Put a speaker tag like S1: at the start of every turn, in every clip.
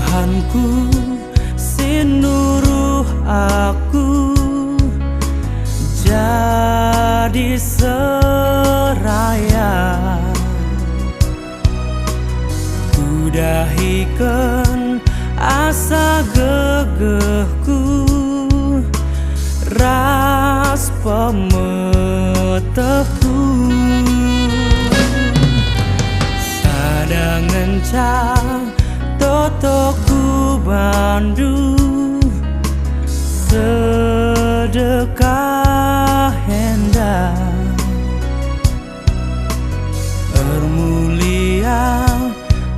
S1: Tuhanku sinuruh aku jadi seraya, kudahikan asa gegehku, ras pemetehku, sadangan cang totoku bandu sedekah hendak ermulia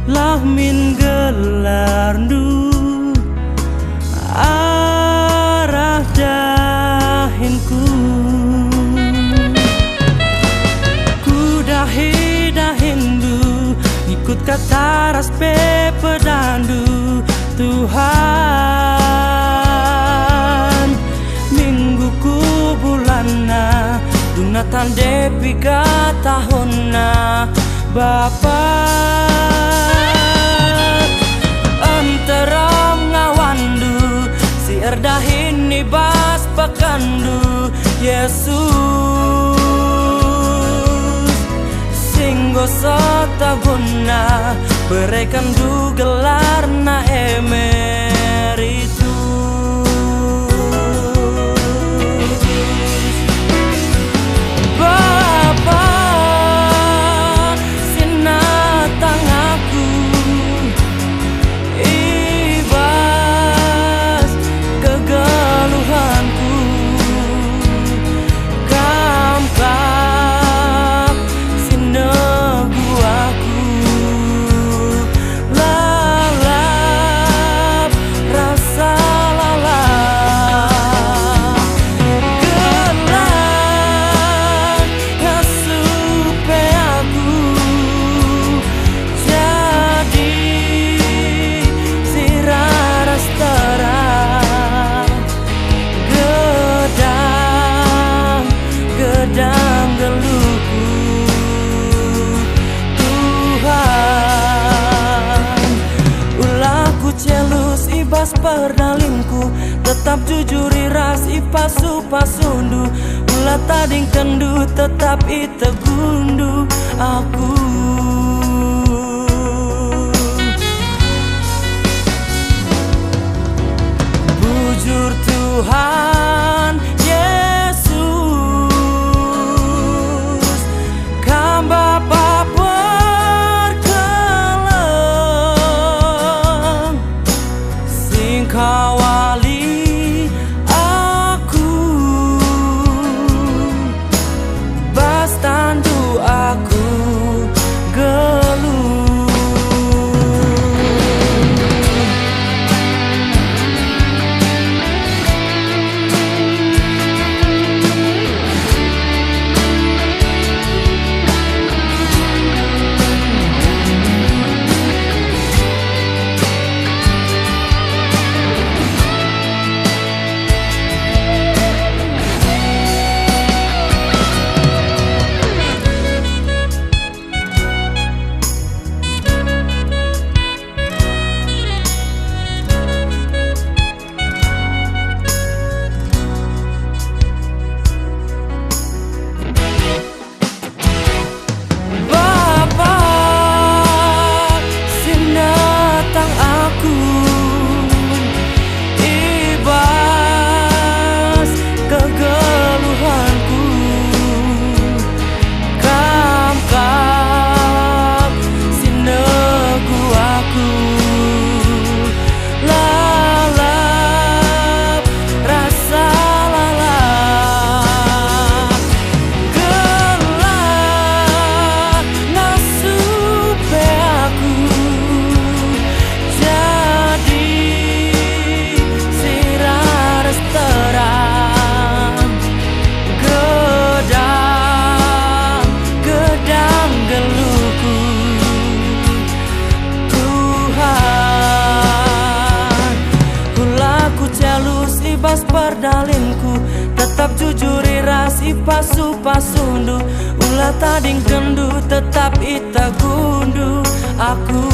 S1: lah min gelardu arah dahinku, kudahi dahindu ikut kata ras pedandu. Tuhan mingguku bulana dunatan depiga tahunna Bapa antaram ngawandu si erdahin nibas pakandu Yesus singgo sotaguna berikan du gelar na emeritus. Bapa sinatang aku ibas kegeluhanku, kamkap sinegu aku lalap rasa lalap gelar ngasupe aku jadi siraras terang gedang geluku. Tuhan ulah ku celus ibas perdalinku, tetap jujur iras ipasu pasundu, ulah tading kendu tetap itegundu aku. Bujur Tuhan Yesus kam Bapa perkelem sing kawali aku bas tandu aku geluh. bebas perdalinku, tetap jujur iras ipasu pasundu, ulah tading kendu tetap ita gundu aku.